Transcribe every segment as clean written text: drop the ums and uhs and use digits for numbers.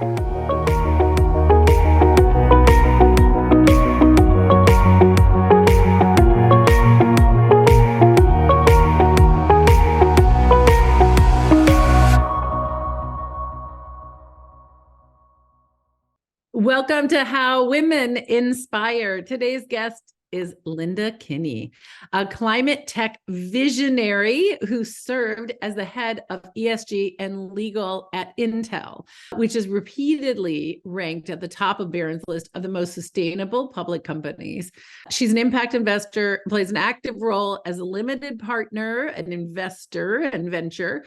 Welcome to How Women Inspire. Today's guest is Linda Kinney, a climate tech visionary who served as the head of ESG and legal at Intel, which is repeatedly ranked at the top of Barron's list of the most sustainable public companies. She's an impact investor, plays an active role as a limited partner, an investor and venture,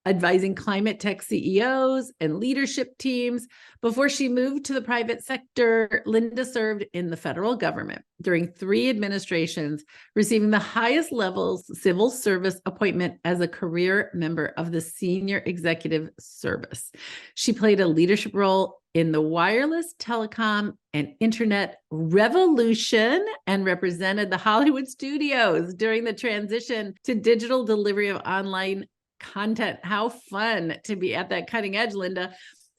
advising climate tech CEOs and leadership teams. Before she moved to the private sector, Linda served in the federal government during 3 administrations, receiving the highest levels civil service appointment as a career member of the Senior Executive Service. She played a leadership role in the wireless, telecom, and internet revolution and represented the Hollywood studios during the transition to digital delivery of online content. How fun to be at that cutting edge, Linda.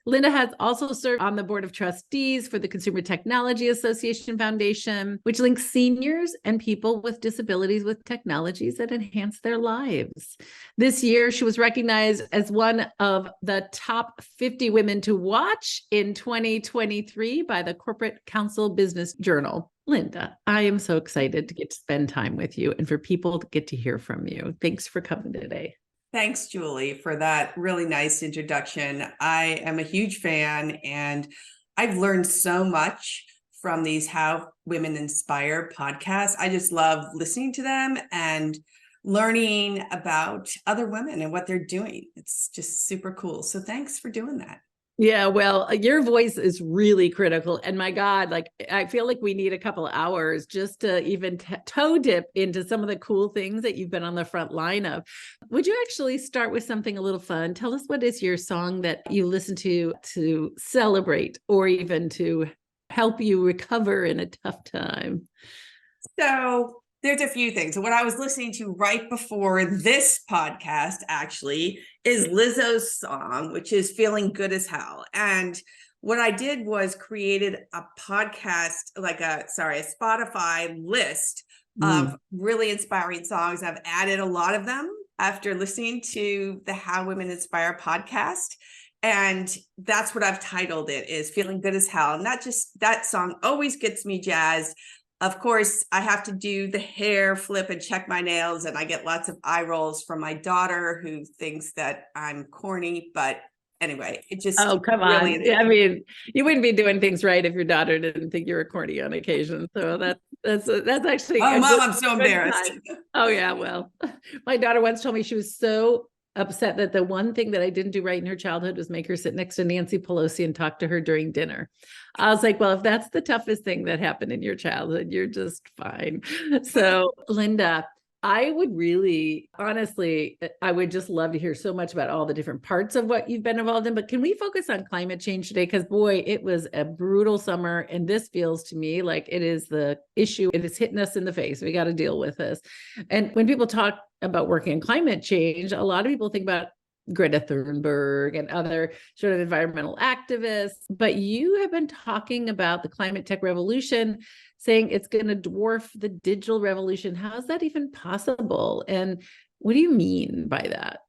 Linda has also served on the board of trustees for the Consumer Technology Association Foundation, which links seniors and people with disabilities with technologies that enhance their lives. This year, she was recognized as one of the top 50 women to watch in 2023 by the Corporate Council Business Journal. Linda, I am so excited to get to spend time with you and for people to get to hear from you. Thanks for coming today. Thanks, Julie, for that really nice introduction. I am a huge fan, and I've learned so much from these How Women Inspire podcasts. I just love listening to them and learning about other women and what they're doing. It's just super cool. So thanks for doing that. Yeah, well, your voice is really critical. And my God, like, I feel like we need a couple of hours just to even toe dip into some of the cool things that you've been on the front line of. Would you actually start with something a little fun? Tell us, what is your song that you listen to celebrate or even to help you recover in a tough time? So there's a few things. What I was listening to right before this podcast actually is Lizzo's song, which is Feeling Good as Hell. And what I did was created a podcast, a Spotify list of really inspiring songs. I've added a lot of them after listening to the How Women Inspire podcast. And that's what I've titled it, is Feeling Good as Hell. Not just that song always gets me jazzed. Of course, I have to do the hair flip and check my nails, and I get lots of eye rolls from my daughter who thinks that I'm corny. But anyway, it just come really on. I mean, you wouldn't be doing things right if your daughter didn't think you were corny on occasion. So that's actually. Oh, Mom, I'm so embarrassed. Oh yeah, well, my daughter once told me she was so upset that the one thing that I didn't do right in her childhood was make her sit next to Nancy Pelosi and talk to her during dinner. I was like, well, if that's the toughest thing that happened in your childhood, you're just fine. So, Linda, I would really, honestly, I would just love to hear so much about all the different parts of what you've been involved in. But can we focus on climate change today? Because boy, it was a brutal summer. And this feels to me like it is the issue. It is hitting us in the face. We got to deal with this. And when people talk about working on climate change, a lot of people think about Greta Thunberg and other sort of environmental activists, but you have been talking about the climate tech revolution, saying it's going to dwarf the digital revolution. How is that even possible? And what do you mean by that?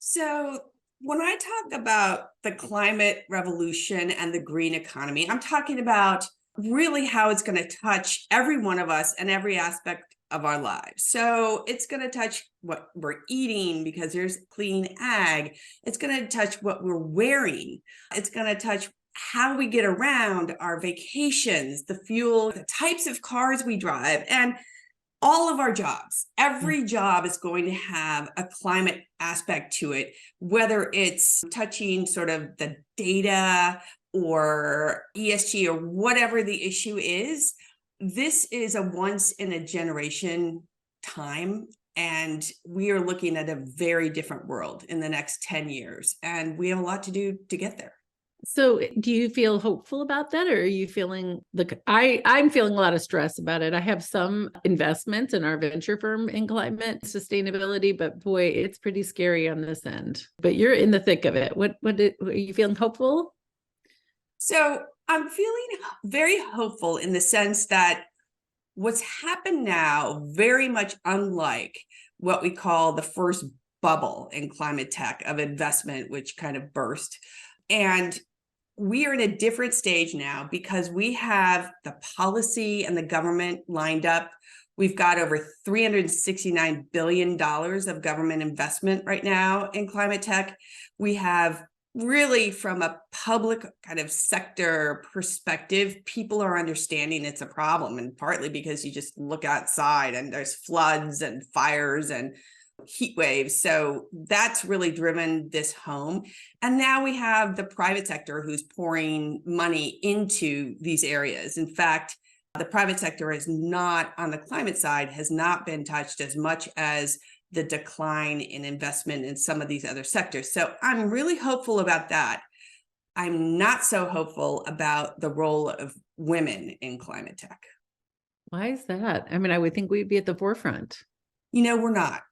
So when I talk about the climate revolution and the green economy, I'm talking about really how it's going to touch every one of us and every aspect of our lives. So it's going to touch what we're eating because there's clean ag. It's going to touch what we're wearing. It's going to touch how we get around, our vacations, the fuel, the types of cars we drive, and all of our jobs. Every job is going to have a climate aspect to it, whether it's touching sort of the data or ESG or whatever the issue is. This is a once in a generation time, and we are looking at a very different world in the next 10 years, and we have a lot to do to get there. So do you feel hopeful about that, or are you feeling I'm feeling a lot of stress about it. I have some investments in our venture firm in climate sustainability, but boy, it's pretty scary on this end. But you're in the thick of it. Are you feeling hopeful? So I'm feeling very hopeful in the sense that what's happened now, very much unlike what we call the first bubble in climate tech of investment, which kind of burst. And we are in a different stage now because we have the policy and the government lined up. We've got over $369 billion of government investment right now in climate tech. We have really, from a public kind of sector perspective, people are understanding it's a problem, and partly because you just look outside and there's floods and fires and heat waves. So that's really driven this home. And now we have the private sector who's pouring money into these areas. In fact, the private sector is not, on the climate side, has not been touched as much as the decline in investment in some of these other sectors. So I'm really hopeful about that. I'm not so hopeful about the role of women in climate tech. Why is that? I mean, I would think we'd be at the forefront. We're not.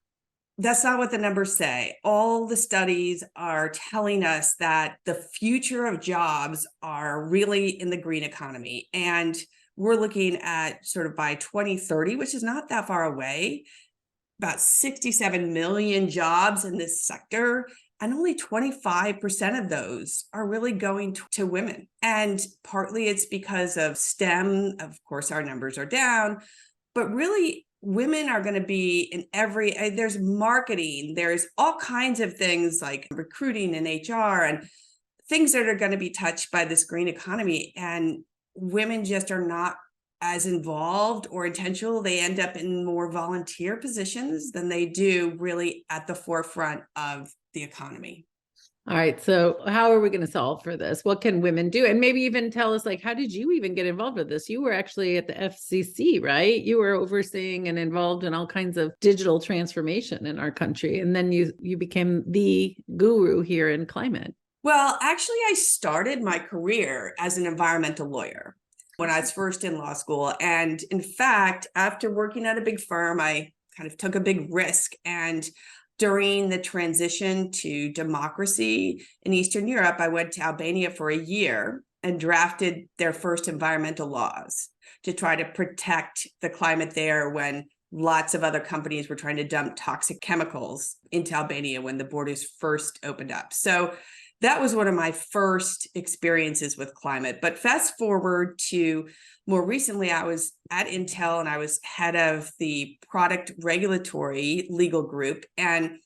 That's not what the numbers say. All the studies are telling us that the future of jobs are really in the green economy. And we're looking at sort of by 2030, which is not that far away, about 67 million jobs in this sector. And only 25% of those are really going to women. And partly it's because of STEM. Of course, our numbers are down, but really women are going to be in there's marketing, there's all kinds of things like recruiting and HR and things that are going to be touched by this green economy. And women just are not as involved or intentional. They end up in more volunteer positions than they do really at the forefront of the economy. All right. So how are we going to solve for this? What can women do? And maybe even tell us, like, how did you even get involved with this? You were actually at the FCC, right? You were overseeing and involved in all kinds of digital transformation in our country. And then you became the guru here in climate. Well, actually, I started my career as an environmental lawyer when I was first in law school. And in fact, after working at a big firm, I kind of took a big risk. And during the transition to democracy in Eastern Europe, I went to Albania for a year and drafted their first environmental laws to try to protect the climate there when lots of other companies were trying to dump toxic chemicals into Albania when the borders first opened up. So that was one of my first experiences with climate. But fast forward to more recently, I was at Intel and I was head of the product regulatory legal group, and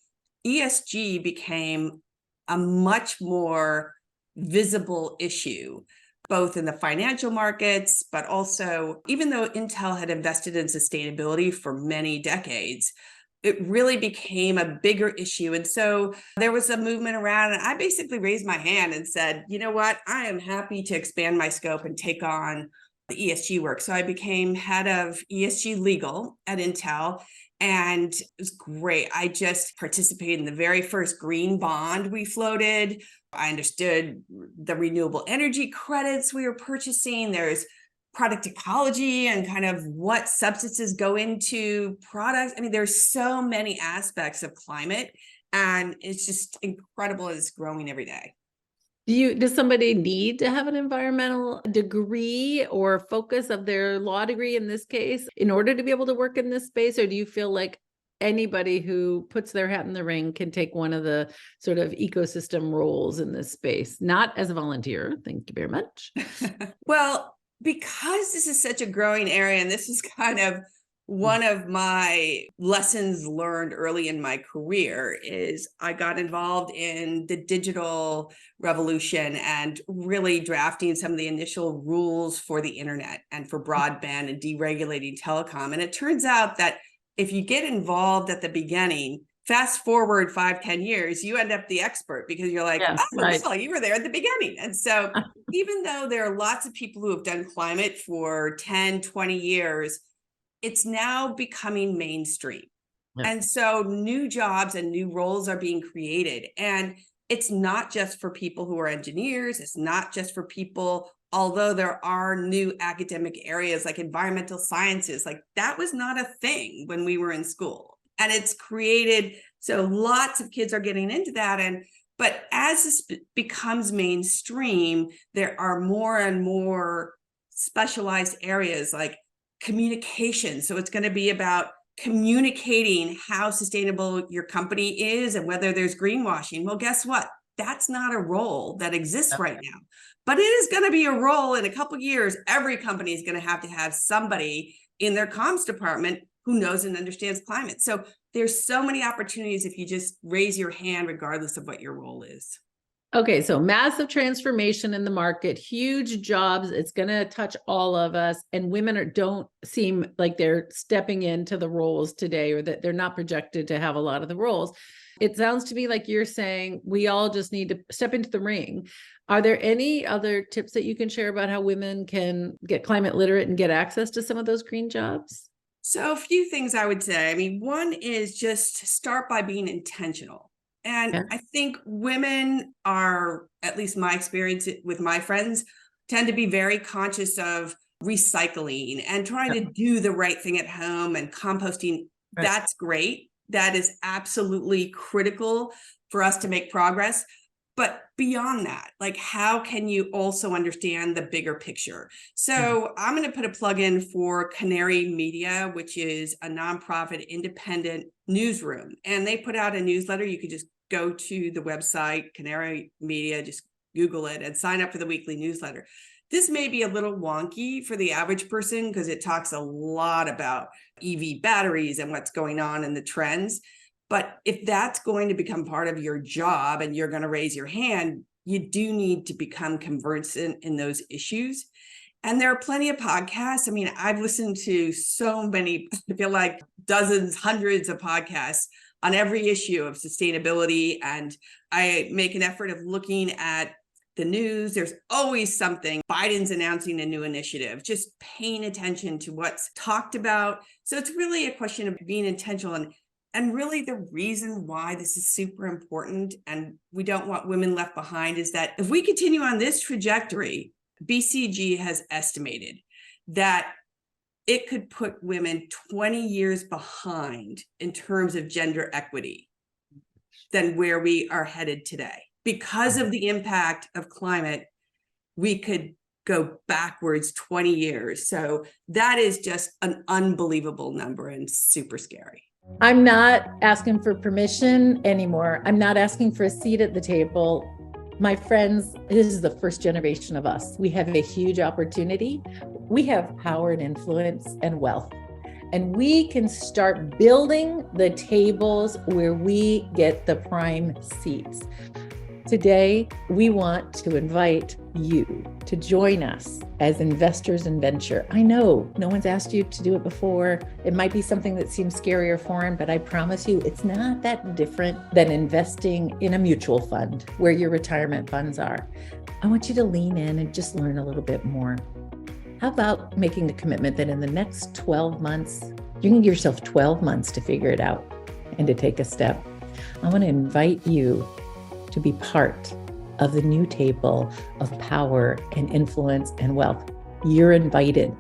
ESG became a much more visible issue, both in the financial markets, but also, even though Intel had invested in sustainability for many decades, it really became a bigger issue. And so there was a movement around, and I basically raised my hand and said, you know what, I am happy to expand my scope and take on the ESG work. So I became head of ESG legal at Intel, and it was great. I just participated in the very first green bond we floated. I understood the renewable energy credits we were purchasing. There's product ecology and kind of what substances go into products. I mean, there's so many aspects of climate, and it's just incredible. It's growing every day. Does somebody need to have an environmental degree or focus of their law degree in this case in order to be able to work in this space? Or do you feel like anybody who puts their hat in the ring can take one of the sort of ecosystem roles in this space, not as a volunteer? Thank you very much. Well, because this is such a growing area, and this is kind of one of my lessons learned early in my career, is I got involved in the digital revolution and really drafting some of the initial rules for the internet and for broadband and deregulating telecom. And it turns out that if you get involved at the beginning, fast forward 5-10 years, you end up the expert because you're like, Yeah, oh, right. well, you were there at the beginning. And so even though there are lots of people who have done climate for 10-20 years, it's now becoming mainstream. Yeah. And so new jobs and new roles are being created. And it's not just for people who are engineers. It's not just for people, although there are new academic areas like environmental sciences, like that was not a thing when we were in school. And it's created, so lots of kids are getting into that. But as this becomes mainstream, there are more and more specialized areas like communication. So it's going to be about communicating how sustainable your company is and whether there's greenwashing. Well, guess what? That's not a role that exists right now, but it is going to be a role in a couple of years. Every company is going to have somebody in their comms department who knows and understands climate. So there's so many opportunities if you just raise your hand, regardless of what your role is. Okay, so massive transformation in the market, huge jobs. It's going to touch all of us. And women don't seem like they're stepping into the roles today, or that they're not projected to have a lot of the roles. It sounds to me like you're saying we all just need to step into the ring. Are there any other tips that you can share about how women can get climate literate and get access to some of those green jobs? So a few things I would say. I mean, one is just start by being intentional. And I think women are, at least my experience with my friends, tend to be very conscious of recycling and trying to do the right thing at home, and composting. Right. That's great. That is absolutely critical for us to make progress. But beyond that, like, how can you also understand the bigger picture? So I'm going to put a plug in for Kinney Media, which is a nonprofit independent newsroom. And they put out a newsletter. You could just go to the website, Kinney Media, just Google it and sign up for the weekly newsletter. This may be a little wonky for the average person because it talks a lot about EV batteries and what's going on in the trends. But if that's going to become part of your job and you're going to raise your hand, you do need to become conversant in those issues. And there are plenty of podcasts. I mean, I've listened to so many, I feel like dozens, hundreds of podcasts on every issue of sustainability. And I make an effort of looking at the news. There's always something. Biden's announcing a new initiative, just paying attention to what's talked about. So it's really a question of being intentional. And really the reason why this is super important and we don't want women left behind is that if we continue on this trajectory, BCG has estimated that it could put women 20 years behind in terms of gender equity than where we are headed today. Because of the impact of climate, we could go backwards 20 years. So that is just an unbelievable number and super scary. I'm not asking for permission anymore. I'm not asking for a seat at the table. My friends, this is the first generation of us. We have a huge opportunity. We have power and influence and wealth. And we can start building the tables where we get the prime seats. Today, we want to invite you to join us as investors in venture. I know no one's asked you to do it before. It might be something that seems scary or foreign, but I promise you it's not that different than investing in a mutual fund where your retirement funds are. I want you to lean in and just learn a little bit more. How about making a commitment that in the next 12 months, you can give yourself 12 months to figure it out and to take a step. I want to invite you to be part of the new table of power and influence and wealth. You're invited.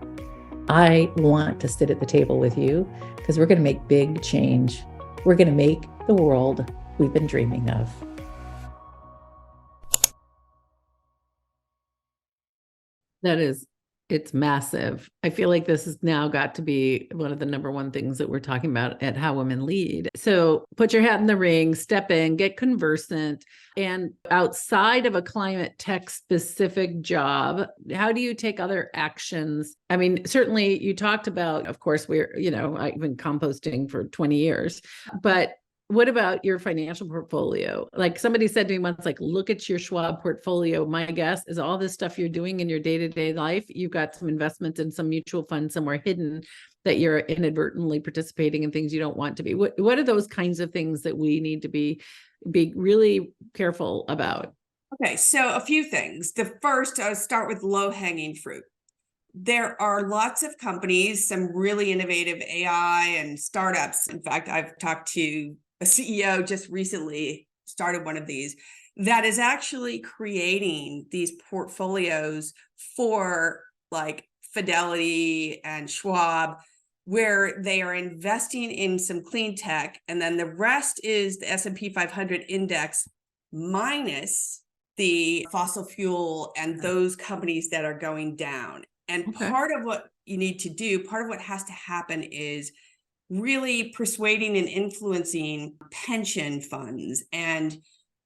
I want to sit at the table with you because we're going to make big change. We're going to make the world we've been dreaming of. It's massive. I feel like this has now got to be one of the number one things that we're talking about at How Women Lead. So put your hat in the ring, step in, get conversant. And outside of a climate tech specific job, how do you take other actions? I mean, certainly you talked about, of course, I've been composting for 20 years, but what about your financial portfolio? Like somebody said to me once, like, look at your Schwab portfolio. My guess is all this stuff you're doing in your day-to-day life, you've got some investments in some mutual fund somewhere hidden that you're inadvertently participating in things you don't want to be. What are those kinds of things that we need to be really careful about? Okay, so a few things. The first, I'll start with low-hanging fruit. There are lots of companies, some really innovative AI and startups. In fact, I've talked to a CEO just recently, started one of these, that is actually creating these portfolios for like Fidelity and Schwab, where they are investing in some clean tech, and then the rest is the S&P 500 index minus the fossil fuel and those companies that are going down. And Okay. part of what you need to do, part of what has to happen is really persuading and influencing pension funds and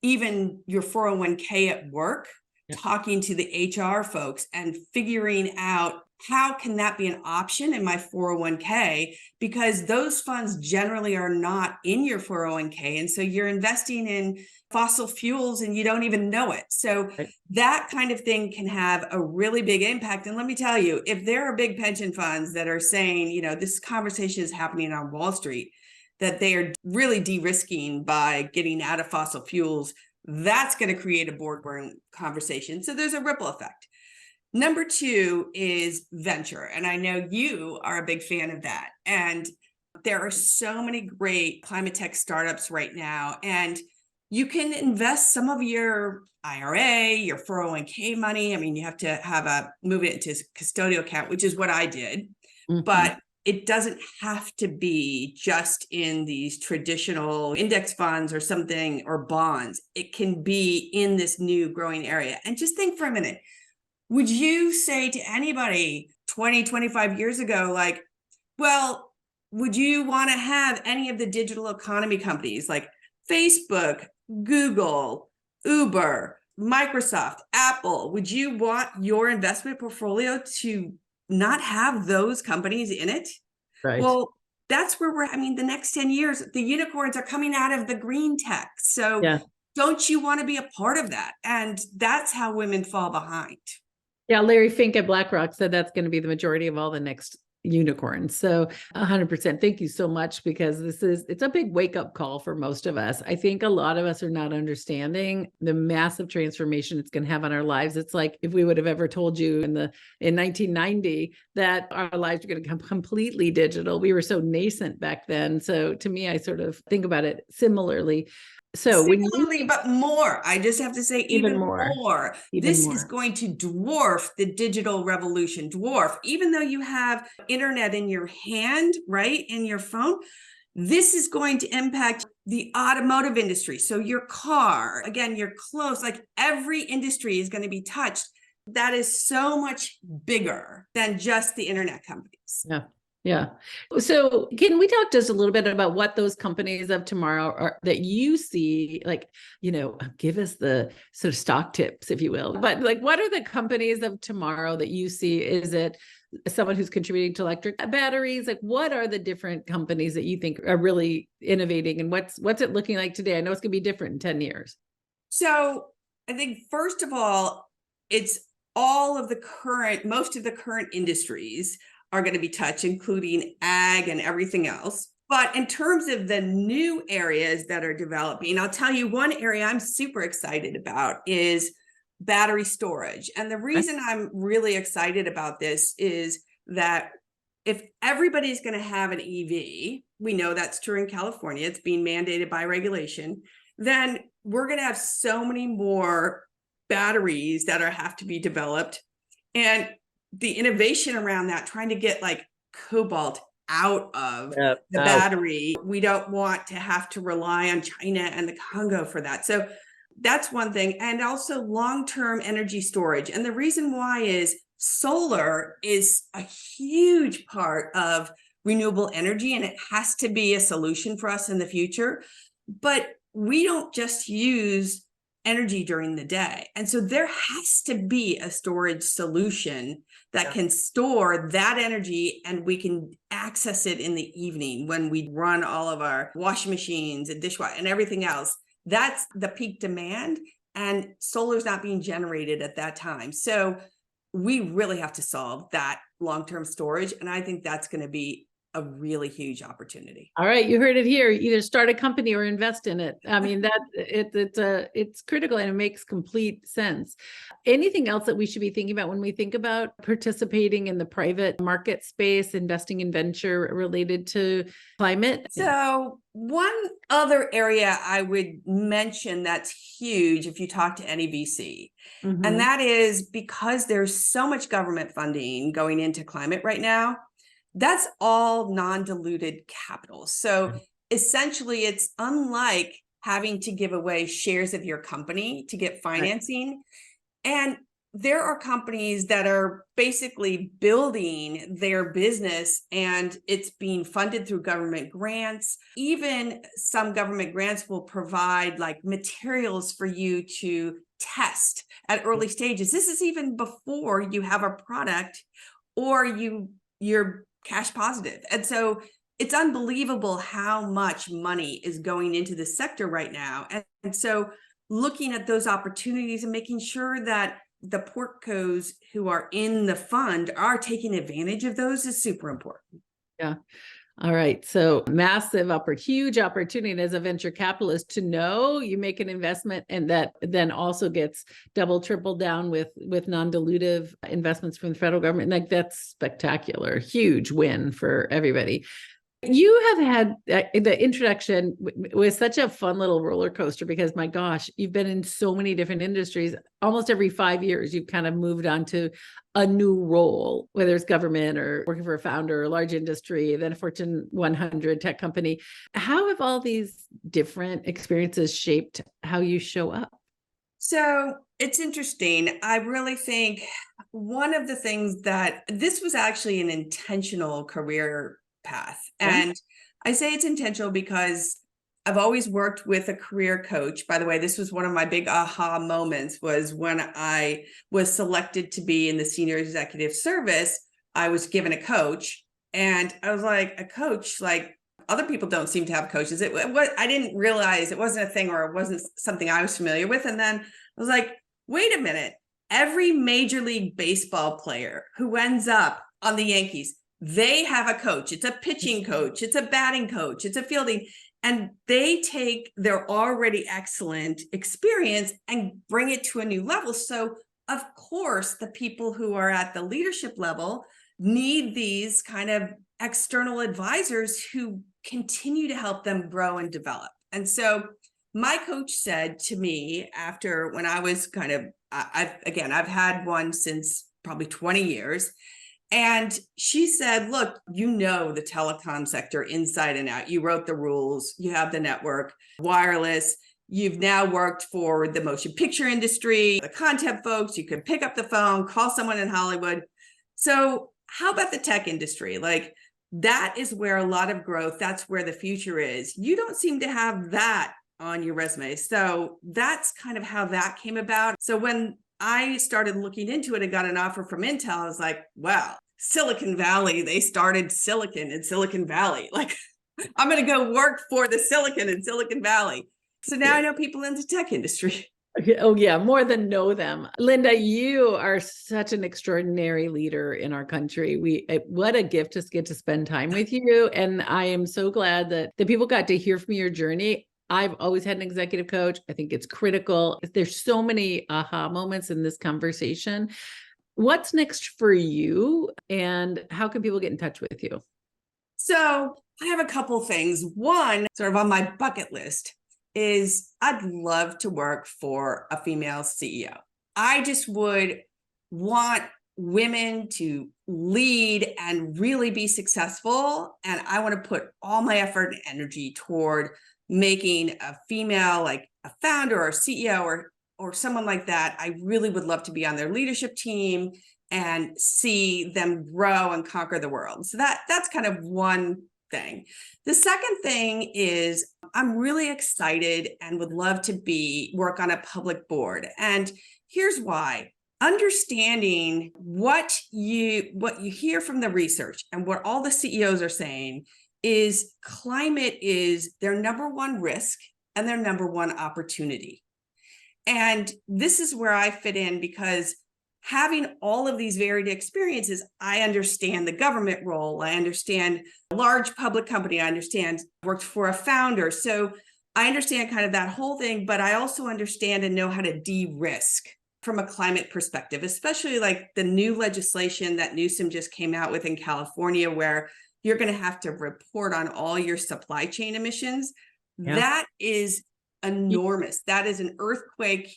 even your 401k at work, Yep. talking to the HR folks and figuring out how can that be an option in my 401k, because those funds generally are not in your 401k. And so you're investing in fossil fuels and you don't even know it. So Right. that kind of thing can have a really big impact. And let me tell you, if there are big pension funds that are saying, you know, this conversation is happening on Wall Street, that they are really de-risking by getting out of fossil fuels, that's going to create a boardroom conversation. So there's a ripple effect. Number two is venture. And I know you are a big fan of that. And there are so many great climate tech startups right now. And you can invest some of your IRA, your 401k money. I mean, you have to move it into a custodial account, which is what I did. Mhm. But it doesn't have to be just in these traditional index funds or something, or bonds. It can be in this new growing area. And just think for a minute. Would you say to anybody 20, 25 years ago, like, well, would you want to have any of the digital economy companies like Facebook, Google, Uber, Microsoft, Apple? Would you want your investment portfolio to not have those companies in it? Right. Well, that's where the next 10 years, the unicorns are coming out of the green tech. So Yeah. don't you want to be a part of that? And that's how women fall behind. Yeah, Larry Fink at BlackRock said that's going to be the majority of all the next unicorns. So 100%. Thank you so much, because it's a big wake up call for most of us. I think a lot of us are not understanding the massive transformation it's going to have on our lives. It's like if we would have ever told you in 1990 that our lives are going to become completely digital. We were so nascent back then. So to me, I sort of think about it similarly. So Similarly, but more. I just have to say even more. This is going to dwarf the digital revolution. Even though you have internet in your hand, right, in your phone, this is going to impact the automotive industry. So your car, again, your clothes, like every industry is going to be touched. That is so much bigger than just the internet companies. Yeah. Yeah. So can we talk just a little bit about what those companies of tomorrow are that you see, like, give us the sort of stock tips, if you will, but like, what are the companies of tomorrow that you see? Is it someone who's contributing to electric batteries? Like, what are the different companies that you think are really innovating, and what's it looking like today? I know it's going to be different in 10 years. So I think, first of all, it's most of the current industries are going to be touched, including ag and everything else. But in terms of the new areas that are developing, I'll tell you one area I'm super excited about is battery storage. And the reason I'm really excited about this is that if everybody's going to have an EV, we know that's true in California, it's being mandated by regulation, then we're going to have so many more batteries that have to be developed. And the innovation around that, trying to get like cobalt out of the battery. We don't want to have to rely on China and the Congo for that. So that's one thing. And also long-term energy storage. And the reason why is solar is a huge part of renewable energy, and it has to be a solution for us in the future. But we don't just use energy during the day. And so there has to be a storage solution that can store that energy, and we can access it in the evening when we run all of our washing machines and dishwasher and everything else. That's the peak demand, and solar's not being generated at that time. So we really have to solve that long-term storage. And I think that's going to be a really huge opportunity. All right, you heard it here. Either start a company or invest in it. I mean, it's critical and it makes complete sense. Anything else that we should be thinking about when we think about participating in the private market space, investing in venture related to climate? So one other area I would mention that's huge if you talk to any VC, and that is because there's so much government funding going into climate right now, that's all non-diluted capital. So essentially, it's unlike having to give away shares of your company to get financing. And there are companies that are basically building their business and it's being funded through government grants. Even some government grants will provide like materials for you to test at early stages. This is even before you have a product or you're cash positive. And so it's unbelievable how much money is going into the sector right now. And so looking at those opportunities and making sure that the portcos who are in the fund are taking advantage of those is super important. Yeah. All right. So huge opportunity as a venture capitalist to know you make an investment and that then also gets double, triple down with non-dilutive investments from the federal government. Like that's spectacular, huge win for everybody. You have had the introduction was such a fun little roller coaster because my gosh, you've been in so many different industries. Almost every 5 years, you've kind of moved on to a new role, whether it's government or working for a founder, a large industry, then a Fortune 100 tech company. How have all these different experiences shaped how you show up? So it's interesting. I really think one of the things that this was actually an intentional career path. And I say it's intentional because I've always worked with a career coach. By the way, this was one of my big aha moments was when I was selected to be in the senior executive service, I was given a coach and I was like, a coach, like other people don't seem to have coaches. I didn't realize it wasn't a thing or it wasn't something I was familiar with. And then I was like, wait a minute, every Major League Baseball player who ends up on the Yankees, they have a coach. It's a pitching coach. It's a batting coach. It's a fielding. And they take their already excellent experience and bring it to a new level. So, of course, the people who are at the leadership level need these kind of external advisors who continue to help them grow and develop. And so my coach said to me after when I was kind of, I've had one since probably 20 years. And she said, look, you know the telecom sector inside and out. You wrote the rules, you have the network, wireless. You've now worked for the motion picture industry, the content folks. You can pick up the phone, call someone in Hollywood. So how about the tech industry? Like that is where a lot of growth, that's where the future is. You don't seem to have that on your resume. So that's kind of how that came about. So when I started looking into it and got an offer from Intel, I was like, wow, Silicon Valley, they started silicon in Silicon Valley. Like, I'm going to go work for the silicon in Silicon Valley. So now I know people in the tech industry. Oh, yeah, more than know them. Linda, you are such an extraordinary leader in our country. What a gift to get to spend time with you. And I am so glad that the people got to hear from your journey. I've always had an executive coach. I think it's critical. There's so many aha moments in this conversation. What's next for you and how can people get in touch with you? So I have a couple things. One, sort of on my bucket list, is I'd love to work for a female CEO. I just would want women to lead and really be successful. And I want to put all my effort and energy toward making a female, like a founder or CEO or someone like that. I really would love to be on their leadership team and see them grow and conquer the world. So that's kind of one thing. The second thing is I'm really excited and would love to work on a public board. And here's why. Understanding what you hear from the research and what all the CEOs are saying is climate is their number one risk and their number one opportunity. And this is where I fit in because having all of these varied experiences, I understand the government role. I understand a large public company. I understand worked for a founder. So I understand kind of that whole thing, but I also understand and know how to de-risk from a climate perspective, especially like the new legislation that Newsom just came out with in California, where you're going to have to report on all your supply chain emissions. Yeah. That is enormous. That is an earthquake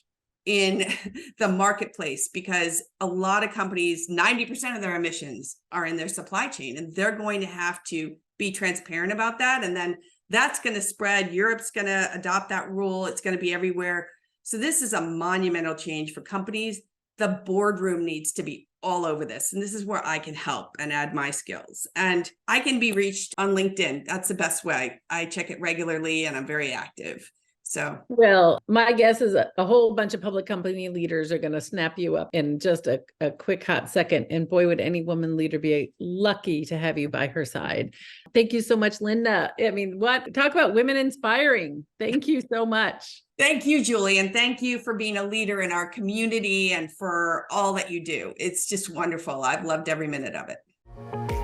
in the marketplace, because a lot of companies, 90% of their emissions are in their supply chain, and they're going to have to be transparent about that. And then that's going to spread. Europe's going to adopt that rule. It's going to be everywhere. So this is a monumental change for companies. The boardroom needs to be all over this. And this is where I can help and add my skills. And I can be reached on LinkedIn. That's the best way. I check it regularly and I'm very active. So, well, my guess is a whole bunch of public company leaders are going to snap you up in just a quick hot second. And boy, would any woman leader be lucky to have you by her side. Thank you so much, Linda. I mean, talk about women inspiring. Thank you so much. Thank you, Julie. And thank you for being a leader in our community and for all that you do. It's just wonderful. I've loved every minute of it.